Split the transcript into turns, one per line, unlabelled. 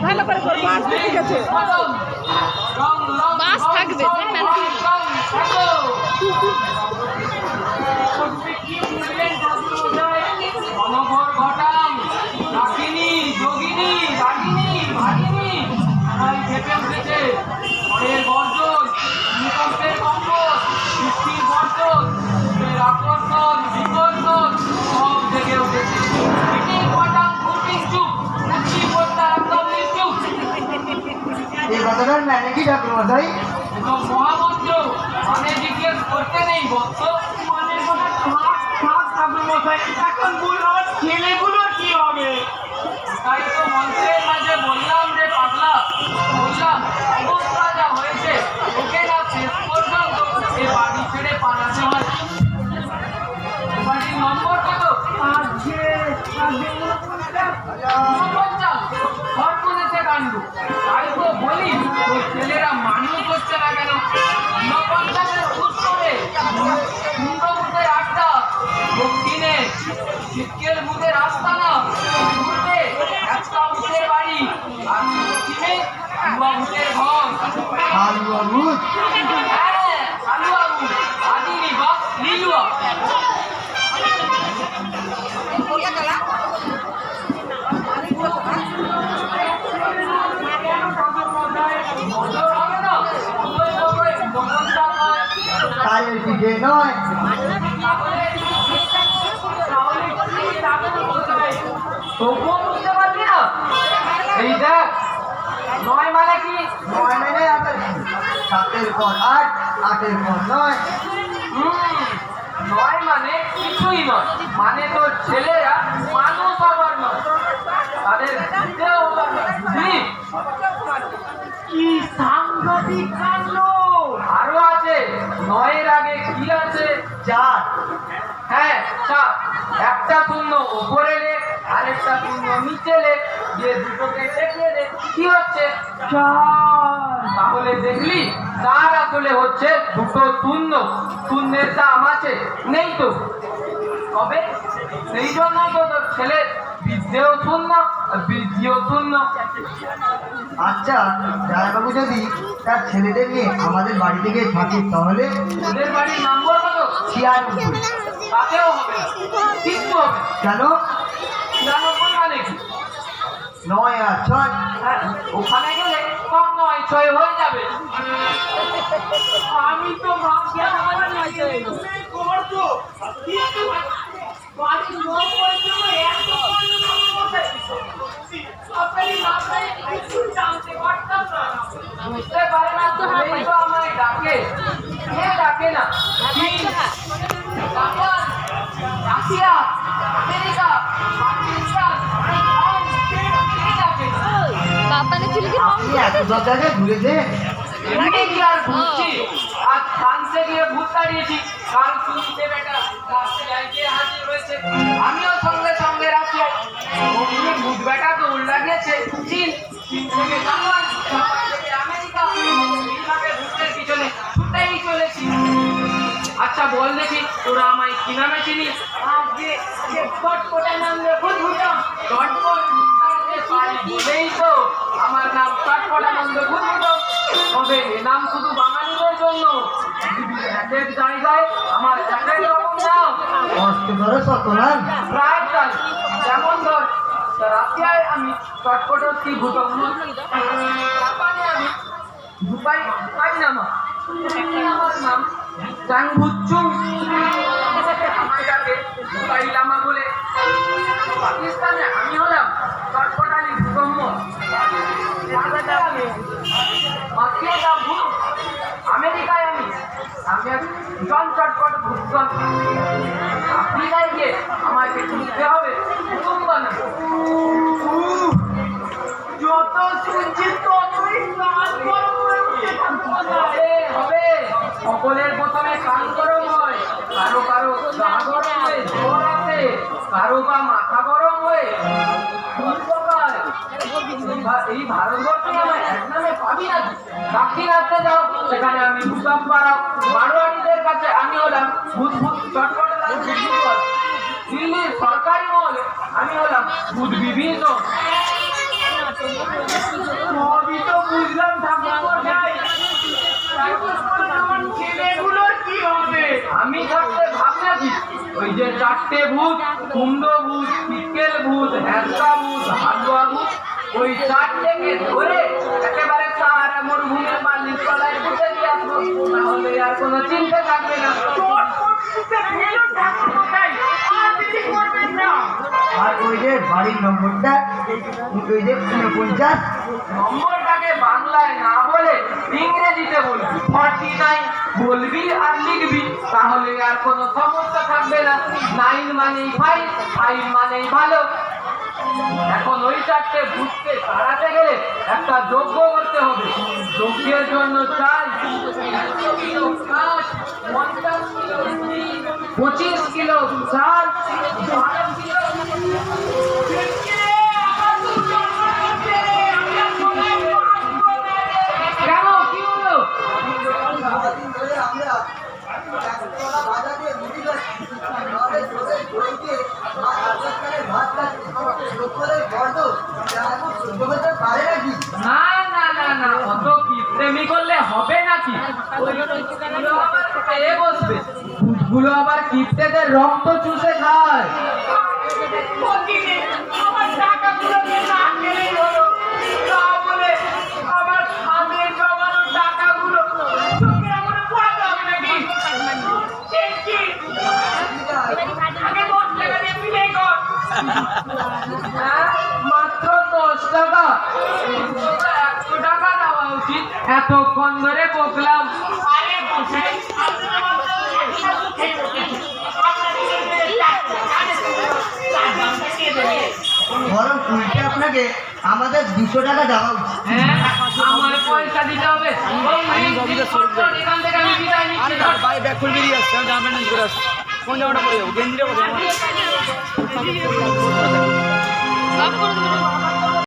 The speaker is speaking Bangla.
ভালো করে করবো। আসবে, ঠিক আছে, বাস থাকবে।
এই কথাটার মানে কি ঠাকুর মশাই?
মহামন্ত্র মানে জিজ্ঞেস করতে নেই বৎস, মানে ঠাকুর মশাই এখন বললাম ছেলেগুলো কি হবে? তাই তো মন্ত্রের মাঝে বললাম রে পাগলা, বললাম অবস্থা যা হয়েছে ওকে না শেষ পর্যন্ত এ বাড়ি ছেড়ে পালাতে হয়। বাড়ির নম্বর কত? ঘর করেছে কাণ্ড। তাই তো বলি ওই ছেলেরা মানুষ হচ্ছে না কেন? ঊনপঞ্চাশের উত্তরে সুন্দরবনের আড্ডা, দক্ষিণে শীতকের মুখের আস্তানা, পূর্বে একটা উঠের বাড়ি, আর পশ্চিমে দুয়া ভূতের ঘর।
হালুয়া ভূত?
হ্যাঁ, হালুয়া ভূত, আদিনি বা লিলুয়া।
তাই দিকে নয়,
তবুও বুঝতে পারবি না? এই দেখ, নয় মানে কি?
নয় মানে 7-এর পর 8, 8-এর পর 9।
নয় মানে কিছুই নয়, মানে তোর ছেলেরা মানুষ হবার নয়, তাদের বুঝতেও হবার নয়। কি সাংঘাতিক কাণ্ড! আরো আছে, নয়ের আগে কি আছে?
4।
হ্যাঁ, 4। একটা শূন্য ওপরে লেখ, আরেকটা শূন্য নিচে লেখ, দিয়ে দুটোকে দেখিয়ে দে কি হচ্ছে? 4। তাহলে দেখলি 4 আসলে হচ্ছে দুটো শূন্য। শূন্যের দাম আছে নেই তো, তবে সেই জন্যই তো তোর ছেলে বিদ্যেও শূন্য, বৃদ্ধিও শূন্য।
আচ্ছা, রায়বাবু যদি তার ছেলেদের নিয়ে আমাদের বাড়ি থেকে থাকে তাহলে?
ওদের বাড়ির নম্বর কত?
96।
তাতেও হবে না, কিচ্ছু হবে না।
কেন?
96 মানে কি?
9 আর 6।
হ্যাঁ, ওখানে গেলে কম 9, 6 হয়ে যাবে। আমি তো ভাবছি আমার 9, 6 করতো, কিন্তু বাড়ির লোক বলছিল এত আপনারই মাথায় কিছু জানতে পারতাম না। বুঝতে পারে না তো আমায় ডাকে, কে ডাকে না? জাপান, রাশিয়া, আমেরিকা, পাকিস্তান, কে ডাকে না?
বাপানে ছিল কি
আপনি এত সব জায়গায় ঘুরেছেন?
এমনি কি আর ঘুরছি? আজ ফ্রান্সে গিয়ে ভূত তাড়িয়েছি, কাল শুনতে বেটা রাস্তায় গিয়ে হাজির হয়েছে, আমিও সঙ্গে সঙ্গে রাশিয়ায়। অমনি ভূত বেটা দৌড় লাগিয়েছে চীন, চীন থেকে জাপান, জাপান থেকে আমেরিকা, এইভাবে ভূতের পিছনে ছুটেই চলেছি। আচ্ছা বল দেখি, তোরা আমায় কি নামে চিনিস? আজকে চটপটে নাম দিয়ে ভূত ভূতাম। চটপট বলেই তো আমার নাম চটপটানন্দ ভূত ভূতম। তবে এ নাম শুধু বাঙালিদের জন্য, এক এক জায়গায় আমার এক এক রকম নাম।
অষ্টধরে শতনাম?
প্রায় তাই। যেমন ধর, রাশিয়ায় আমি চটপটস্তি ভূতম, জাপানে আমি দুবাই পাইনামা, আমার নাম জাংভুচুং, আমার ডাকে দুবাই লামা বলে। পাকিস্তানে আমি হলাম চটপটালি ভূতম্ম, আমেরিকায় আমি জন চটপট ভূতগণ, আফ্রিকায় গিয়ে আমাকে বুঝতে হবে কুটুম্বানা। যত শুনছি ততই হবে। সকলের প্রথমে কান গরম হয়, কারো কারো গা গরম হয়ে জ্বর আসে, কারো বা মাথা গরম হয়ে এই ভারতবর্ষে আমার এক নামে পাবি না। দাক্ষিণাত্যে যাও, সেখানে আমি ভূতম পাড়াও। মারোয়াড়িদের কাছে আমি হলাম ভূত ভূত চটপট। দিল্লির সরকারি মহলে আমি হলাম ভূত বিভীষণ। ছেলেগুলোর কি হবে? আমি থাকতে ভাবনাছি ওই যে চারটে ভূত, কুমড়ো ভূত, পিকেল ভূত, হ্যাঁসা ভূত, হালুয়া ভূত, ওই চারটেকে ধরে একেবারে সাহারা মরুভূমির বালির তলায় পুঁতে দিয়ে আসবো, তাহলে আর কোনো চিন্তা থাকবে না।
আর ওই যে বাড়ির নম্বরটা, ওই যে 49
নম্বরটাকে বাংলায় না বলে ইংরেজিতে বলবি, 49 বলবি আর লিখবি, তাহলে আর কোনো সমস্যা থাকবে না। 9 মানেই 5, 5 মানেই ভালো। এখন ওই চারটে ভূতকে তাড়াতে গেলে একটা যজ্ঞ করতে হবে। যজ্ঞের জন্য চাই 100 কিলো কাঠ, 50 কিলো ঘি, 25 কিলো চাল, 12 কিলো কেন কি হলো?
সারাদিন ধরে আমরা একতলা বাধা দিয়ে মুড়ি খাচ্ছি, আমাদের চোখে দই দিয়ে আর রাজস্থানের ভাত খাচ্ছি, লোকের গর্দ এখন সহ্য করতে পারে নাকি?
না না না না, অত কিপ্রেমি করলে হবে নাকি? ওই ভূতগুলো আবার খেয়ে বসবে, ভূতগুলো আবার কিপ্টেদের রক্ত চুষে খায়। আমার টাকাগুলোকে না খেলেই হলো, তা বলে আমার স্বামীর জমানো টাকাগুলো চোখে আমার পড়াতে হবে নাকি? আগে 10 টাকা দিয়ে বিলে কর। হ্যাঁ, মাত্র 10 টাকা? 100 টাকা দেওয়া উচিত, এতক্ষণ ধরে বকলাম। আরে বসাই,
বরং উল্টে আপনাকে আমাদের 200 টাকা দেওয়া উচিত।
হ্যাঁ, আমার পয়সা দিতে হবে। এখান থেকে আমি বিদায় নিচ্ছি।
ভাই ব্যাগ খুলে বেরিয়ে আসছে, আমি জামা প্যান্ট করে আসছি। কোন জামাটা পরে যাবো? গেঞ্জিটা কোথায় আমার?
অফ করে দেবো।